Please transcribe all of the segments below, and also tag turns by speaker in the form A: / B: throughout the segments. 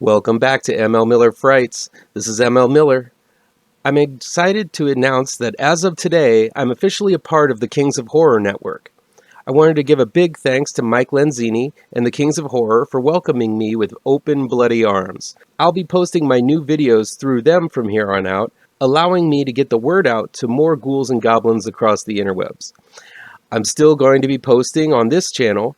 A: Welcome back to ML Miller Frights. This is ML Miller. I'm excited to announce that as of today, I'm officially a part of the Kings of Horror Network. I wanted to give a big thanks to Mike Lenzini and the Kings of Horror for welcoming me with open, bloody arms. I'll be posting my new videos through them from here on out, allowing me to get the word out to more ghouls and goblins across the interwebs. I'm still going to be posting on this channel,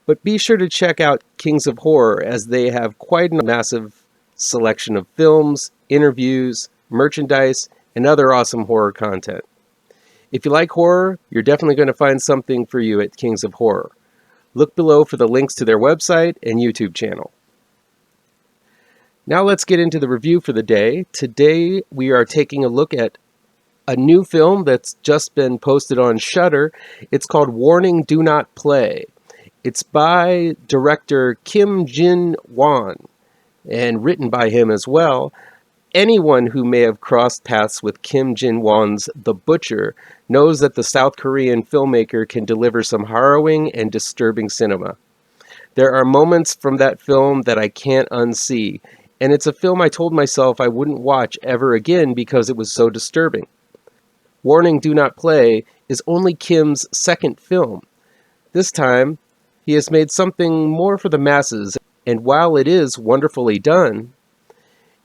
A: but be sure to check out Kings of Horror as they have quite a massive selection of films, interviews, merchandise, and other awesome horror content. If you like horror, you're definitely going to find something for you at Kings of Horror. Look below for the links to their website and YouTube channel. Now let's get into the review for the day. Today we are taking a look at a new film that's just been posted on Shudder. It's called Warning, Do Not Play. It's by director Jin-won and written by him as well. Anyone who may have crossed paths with Jin-won's The Butcher knows that the South Korean filmmaker can deliver some harrowing and disturbing cinema. There are moments from that film that I can't unsee, and it's a film I told myself I wouldn't watch ever again because it was so disturbing. Warning, Do Not Play is only Kim's second film. This time, he has made something more for the masses, and while it is wonderfully done,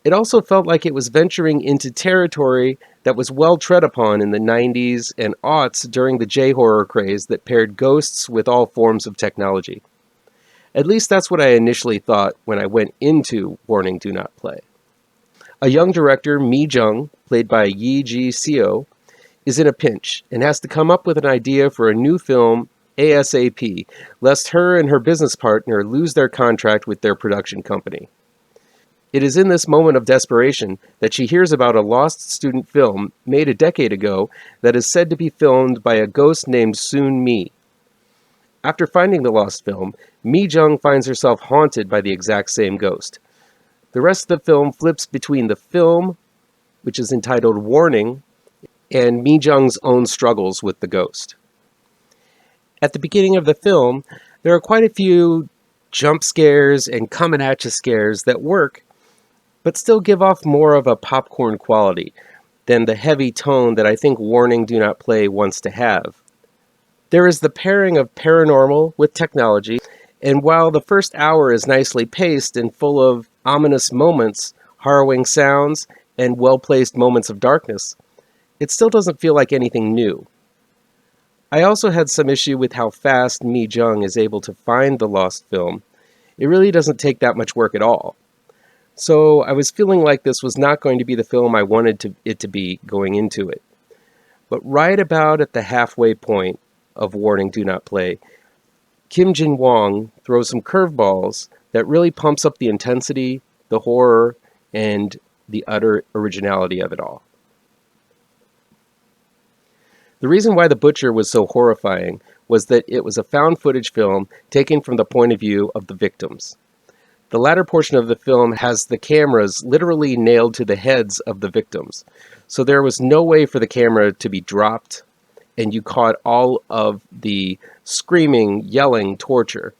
A: it also felt like it was venturing into territory that was well tread upon in the 90s and aughts during the J-horror craze that paired ghosts with all forms of technology. At least that's what I initially thought when I went into Warning, Do Not Play. A young director, Mi Jung, played by Yi Ji-seo, is in a pinch and has to come up with an idea for a new film ASAP, lest her and her business partner lose their contract with their production company. It is in this moment of desperation that she hears about a lost student film made a decade ago that is said to be filmed by a ghost named Soon Mi. After finding the lost film, Mi Jung finds herself haunted by the exact same ghost. The rest of the film flips between the film, which is entitled Warning, and Mi Jung's own struggles with the ghost. At the beginning of the film, there are quite a few jump scares and coming-at-you scares that work, but still give off more of a popcorn quality than the heavy tone that I think Warning, Do Not Play wants to have. There is the pairing of paranormal with technology, and while the first hour is nicely paced and full of ominous moments, harrowing sounds, and well-placed moments of darkness, it still doesn't feel like anything new. I also had some issue with how fast Mi Jung is able to find the lost film. It really doesn't take that much work at all. So I was feeling like this was not going to be the film I wanted it to be going into it. But right about at the halfway point of Warning, Do Not Play, Jin-won throws some curveballs that really pumps up the intensity, the horror, and the utter originality of it all. The reason why The Butcher was so horrifying was that it was a found footage film taken from the point of view of the victims. The latter portion of the film has the cameras literally nailed to the heads of the victims, so there was no way for the camera to be dropped, and you caught all of the screaming, yelling, torture.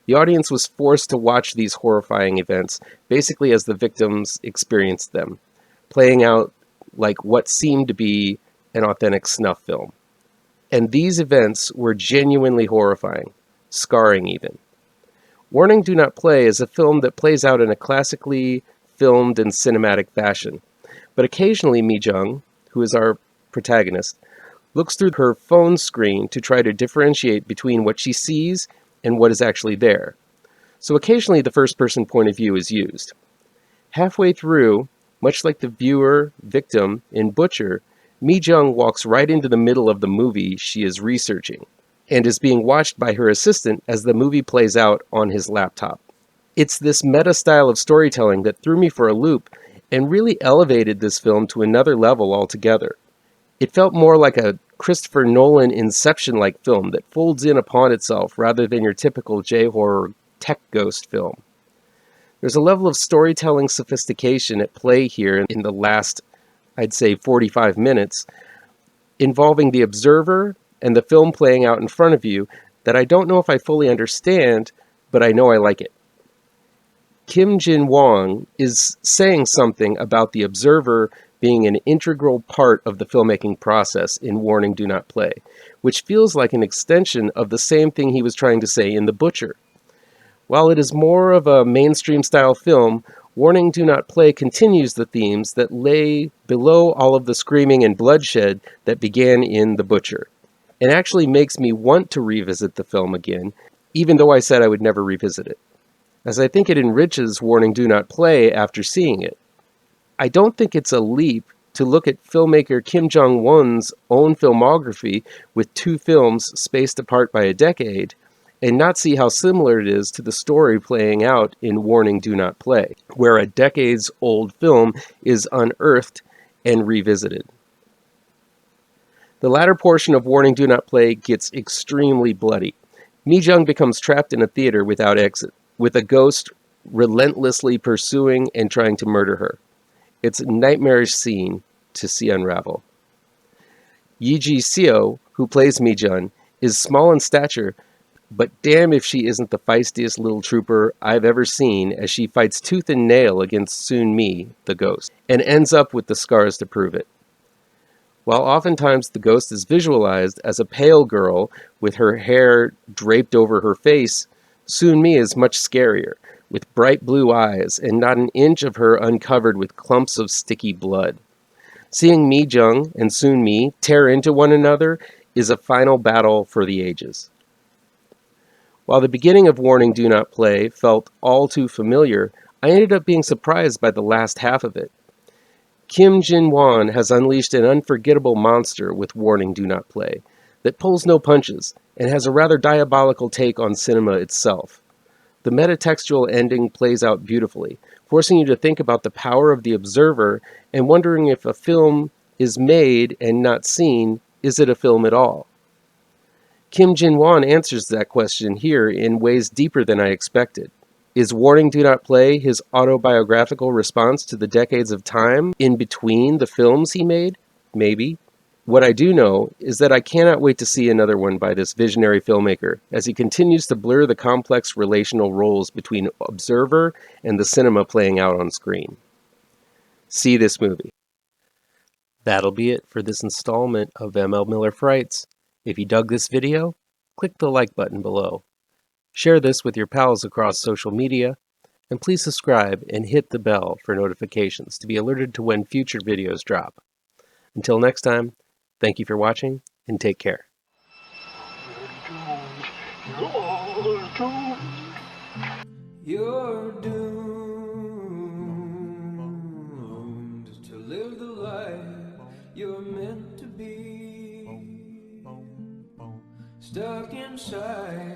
A: The audience was forced to watch these horrifying events basically as the victims experienced them, playing out like what seemed to be an authentic snuff film. And these events were genuinely horrifying, scarring even. Warning, Do Not Play is a film that plays out in a classically filmed and cinematic fashion, but occasionally Mi Jung, who is our protagonist, looks through her phone screen to try to differentiate between what she sees and what is actually there. So occasionally the first-person point of view is used. Halfway through, much like the viewer, victim, in Butcher, Mi Jung walks right into the middle of the movie she is researching, and is being watched by her assistant as the movie plays out on his laptop. It's this meta style of storytelling that threw me for a loop and really elevated this film to another level altogether. It felt more like a Christopher Nolan Inception-like film that folds in upon itself rather than your typical J-horror tech ghost film. There's a level of storytelling sophistication at play here in the last, I'd say, 45 minutes, involving the observer and the film playing out in front of you that I don't know if I fully understand, but I know I like it. Kim Jin-won is saying something about the observer being an integral part of the filmmaking process in Warning Do Not Play, which feels like an extension of the same thing he was trying to say in The Butcher. While it is more of a mainstream-style film, Warning Do Not Play continues the themes that lay below all of the screaming and bloodshed that began in The Butcher, and actually makes me want to revisit the film again, even though I said I would never revisit it, as I think it enriches Warning Do Not Play after seeing it. I don't think it's a leap to look at filmmaker Kim Jong-won's own filmography with two films spaced apart by a decade, and not see how similar it is to the story playing out in Warning Do Not Play, where a decades-old film is unearthed and revisited. The latter portion of Warning Do Not Play gets extremely bloody. Mi-jung becomes trapped in a theater without exit, with a ghost relentlessly pursuing and trying to murder her. It's a nightmarish scene to see unravel. Yi Ji-seo, who plays Mi-jung, is small in stature, but damn if she isn't the feistiest little trooper I've ever seen as she fights tooth and nail against Soon-mi, the ghost, and ends up with the scars to prove it. While oftentimes the ghost is visualized as a pale girl with her hair draped over her face, Soon-mi is much scarier, with bright blue eyes and not an inch of her uncovered with clumps of sticky blood. Seeing Mi-jung and Soon-mi tear into one another is a final battle for the ages. While the beginning of Warning Do Not Play felt all too familiar, I ended up being surprised by the last half of it. Kim Jin-won has unleashed an unforgettable monster with Warning Do Not Play that pulls no punches and has a rather diabolical take on cinema itself. The metatextual ending plays out beautifully, forcing you to think about the power of the observer and wondering if a film is made and not seen, is it a film at all? Kim Jin-won answers that question here in ways deeper than I expected. Is Warning Do Not Play his autobiographical response to the decades of time in between the films he made? Maybe. What I do know is that I cannot wait to see another one by this visionary filmmaker as he continues to blur the complex relational roles between observer and the cinema playing out on screen. See this movie. That'll be it for this installment of ML Miller Frights. If you dug this video, click the like button below. Share this with your pals across social media, and please subscribe and hit the bell for notifications to be alerted to when future videos drop. Until next time, thank you for watching, and take care. You're doomed to live the life you're meant to be, stuck inside